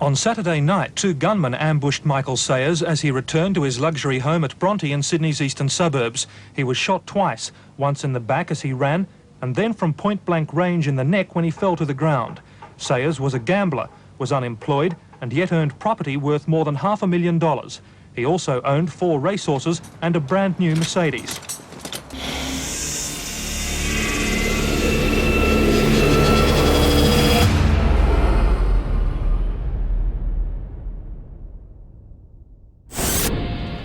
On Saturday night, 2 gunmen ambushed Michael Sayers as he returned to his luxury home at Bronte in Sydney's eastern suburbs. He was shot twice, once in the back as he ran, and then from point-blank range in the neck when he fell to the ground. Sayers was a gambler, was unemployed, and yet earned property worth more than $500,000. He also owned 4 racehorses and a brand new Mercedes.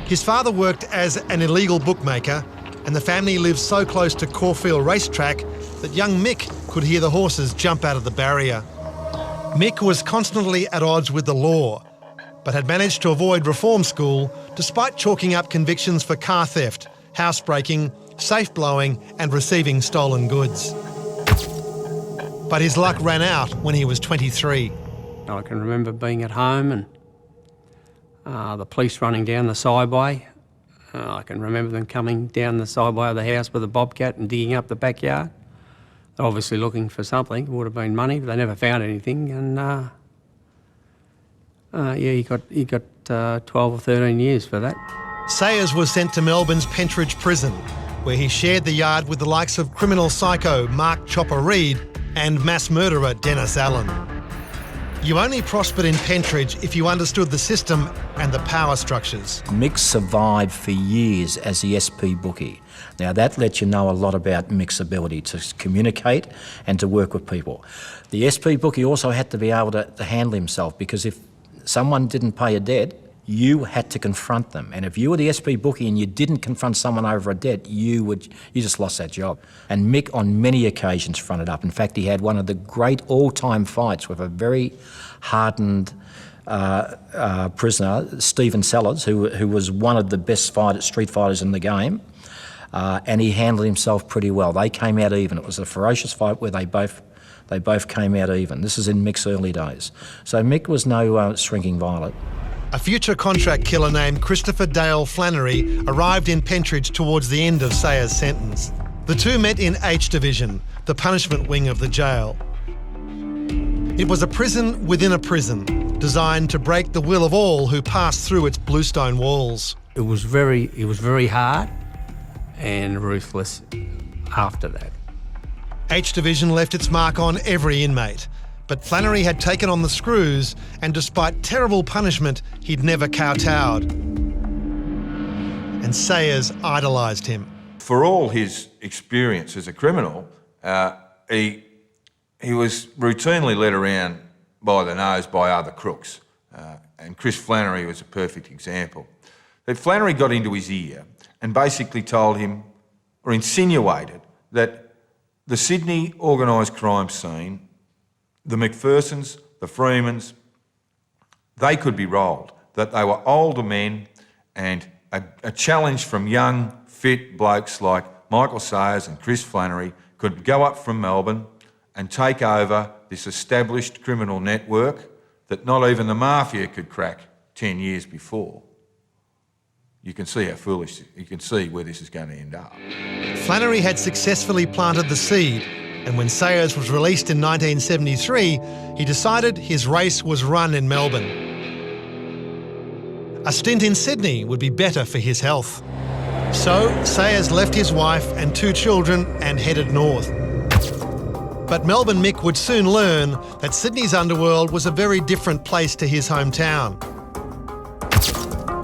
His father worked as an illegal bookmaker, and the family lived so close to Caulfield racetrack that young Mick could hear the horses jump out of the barrier. Mick was constantly at odds with the law, but had managed to avoid reform school despite chalking up convictions for car theft, housebreaking, safe blowing and receiving stolen goods. But his luck ran out when he was 23. I can remember being at home and the police running down the sideway. I can remember them coming down the sideway of the house with a bobcat and digging up the backyard. They're obviously looking for something. It would have been money, but they never found anything. And he got 12 or 13 years for that. Sayers was sent to Melbourne's Pentridge prison, where he shared the yard with the likes of criminal psycho Mark Chopper Reed and mass murderer Dennis Allen. You only prospered in Pentridge if you understood the system and the power structures. Mick survived for years as the SP bookie. Now that lets you know a lot about Mick's ability to communicate and to work with people. The SP bookie also had to be able to handle himself, because if someone didn't pay a debt, you had to confront them. And if you were the SP bookie and you didn't confront someone over a debt, you just lost that job. And Mick on many occasions fronted up. In fact, he had one of the great all-time fights with a very hardened prisoner, Stephen Sellers, who was one of the best street fighters in the game. And he handled himself pretty well. They came out even. It was a ferocious fight where they both came out even. This is in Mick's early days. So Mick was no shrinking violet. A future contract killer named Christopher Dale Flannery arrived in Pentridge towards the end of Sayers' sentence. The two met in H Division, the punishment wing of the jail. It was a prison within a prison, designed to break the will of all who passed through its bluestone walls. It was very hard and ruthless after that. H Division left its mark on every inmate, but Flannery had taken on the screws, and despite terrible punishment, he'd never kowtowed. And Sayers idolised him. For all his experience as a criminal, he was routinely led around by the nose by other crooks, and Chris Flannery was a perfect example. That Flannery got into his ear and basically told him, or insinuated, that the Sydney organised crime scene, the McPhersons, the Freemans, they could be rolled, that they were older men, and a challenge from young, fit blokes like Michael Sayers and Chris Flannery could go up from Melbourne and take over this established criminal network that not even the mafia could crack 10 years before. You can see how foolish, you can see where this is going to end up. Flannery had successfully planted the seed, and when Sayers was released in 1973, he decided his race was run in Melbourne. A stint in Sydney would be better for his health. So Sayers left his wife and 2 children and headed north. But Melbourne Mick would soon learn that Sydney's underworld was a very different place to his hometown.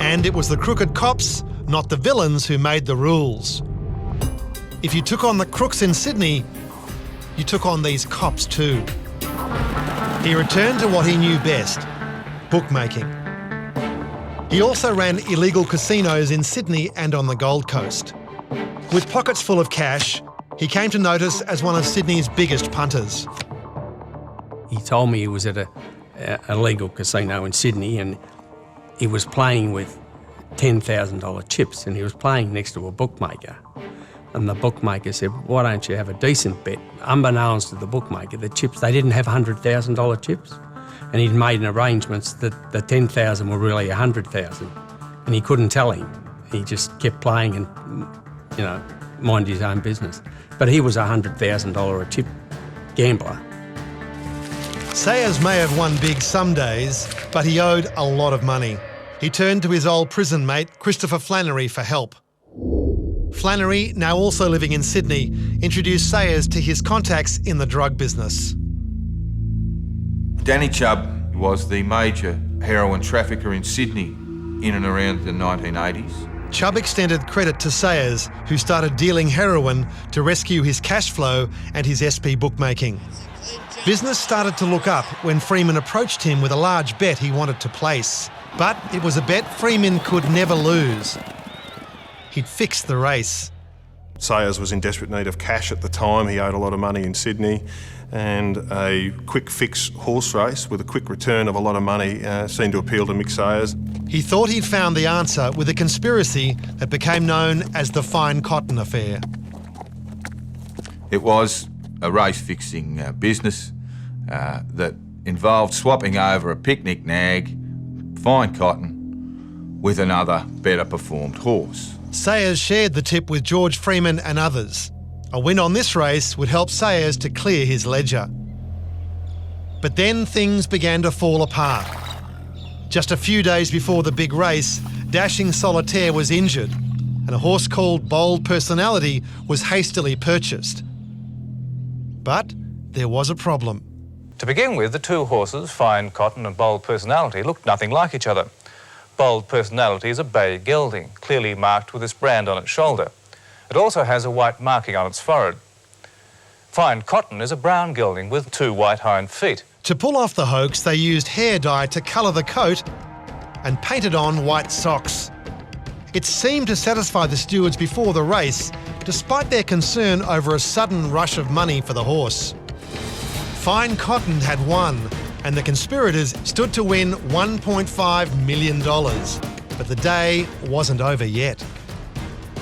And it was the crooked cops, not the villains, who made the rules. If you took on the crooks in Sydney, you took on these cops too. He returned to what he knew best, bookmaking. He also ran illegal casinos in Sydney and on the Gold Coast. With pockets full of cash, he came to notice as one of Sydney's biggest punters. He told me he was at a legal casino in Sydney and he was playing with $10,000 chips, and he was playing next to a bookmaker. And the bookmaker said, why don't you have a decent bet? Unbeknownst to the bookmaker, the chips, they didn't have $100,000 chips. And he'd made an arrangements that the 10,000 were really 100,000. And he couldn't tell him. He just kept playing and, mind his own business. But he was a $100,000 a chip gambler. Sayers may have won big some days, but he owed a lot of money. He turned to his old prison mate, Christopher Flannery, for help. Flannery, now also living in Sydney, introduced Sayers to his contacts in the drug business. Danny Chubb was the major heroin trafficker in Sydney in and around the 1980s. Chubb extended credit to Sayers, who started dealing heroin to rescue his cash flow and his SP bookmaking. Business started to look up when Freeman approached him with a large bet he wanted to place. But it was a bet Freeman could never lose. He'd fix the race. Sayers was in desperate need of cash at the time. He owed a lot of money in Sydney, and a quick fix horse race with a quick return of a lot of money seemed to appeal to Mick Sayers. He thought he'd found the answer with a conspiracy that became known as the Fine Cotton Affair. It was a race-fixing business that involved swapping over a picnic nag, Fine Cotton, with another better performed horse. Sayers shared the tip with George Freeman and others. A win on this race would help Sayers to clear his ledger. But then things began to fall apart. Just a few days before the big race, Dashing Solitaire was injured and a horse called Bold Personality was hastily purchased. But there was a problem. To begin with, the two horses, Fine Cotton and Bold Personality, looked nothing like each other. Bold Personality is a bay gelding, clearly marked with this brand on its shoulder. It also has a white marking on its forehead. Fine Cotton is a brown gelding with two white hind feet. To pull off the hoax, they used hair dye to colour the coat and painted on white socks. It seemed to satisfy the stewards before the race, despite their concern over a sudden rush of money for the horse. Fine Cotton had won, and the conspirators stood to win $1.5 million. But the day wasn't over yet.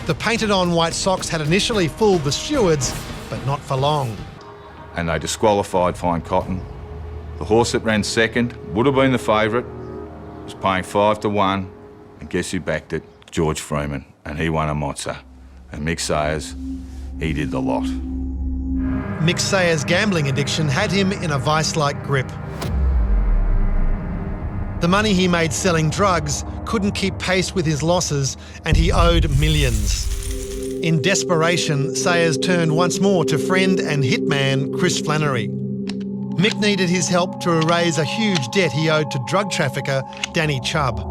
The painted-on white socks had initially fooled the stewards, but not for long. And they disqualified Fine Cotton. The horse that ran second would have been the favourite, was paying 5-1, and guess who backed it? George Freeman, and he won a mozza. And Mick Sayers, he did the lot. Mick Sayers' gambling addiction had him in a vice-like grip. The money he made selling drugs couldn't keep pace with his losses, and he owed millions. In desperation, Sayers turned once more to friend and hitman Chris Flannery. Mick needed his help to erase a huge debt he owed to drug trafficker Danny Chubb.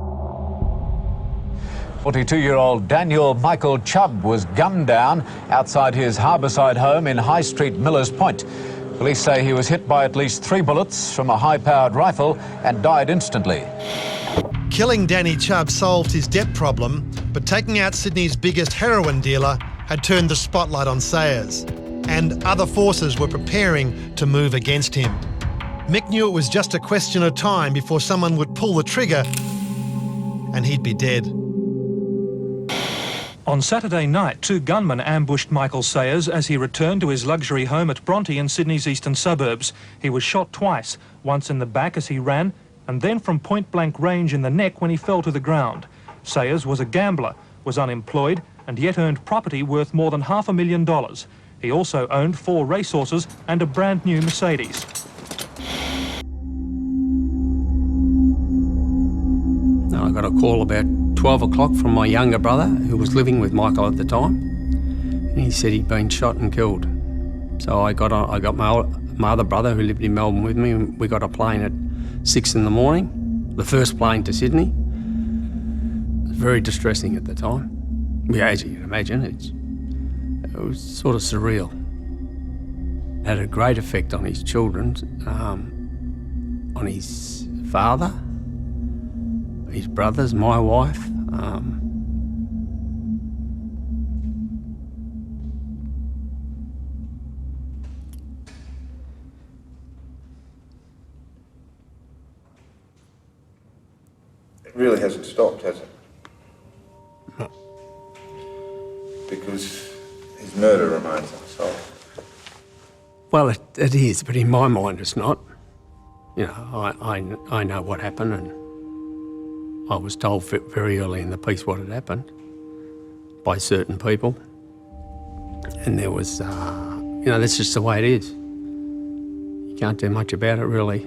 42-year-old Daniel Michael Chubb was gunned down outside his harbourside home in High Street, Millers Point. Police say he was hit by at least 3 bullets from a high-powered rifle and died instantly. Killing Danny Chubb solved his debt problem, but taking out Sydney's biggest heroin dealer had turned the spotlight on Sayers, and other forces were preparing to move against him. Mick knew it was just a question of time before someone would pull the trigger and he'd be dead. On Saturday night, 2 gunmen ambushed Michael Sayers as he returned to his luxury home at Bronte in Sydney's eastern suburbs. He was shot twice, once in the back as he ran, and then from point-blank range in the neck when he fell to the ground. Sayers was a gambler, was unemployed, and yet earned property worth more than $500,000. He also owned 4 racehorses and a brand new Mercedes. I got a call about 12 o'clock from my younger brother, who was living with Michael at the time, and he said he'd been shot and killed. So I got my other brother, who lived in Melbourne with me, and we got a plane at 6 in the morning, the first plane to Sydney. It was very distressing at the time. Yeah, as you can imagine, it was sort of surreal. It had a great effect on his children, on his father, his brothers, my wife. It really hasn't stopped, has it? No. Because his murder remains unsolved. Well, it is, but in my mind it's not. You know, I know what happened, and I was told very early in the piece what had happened by certain people. And there was, you know, that's just the way it is. You can't do much about it, really.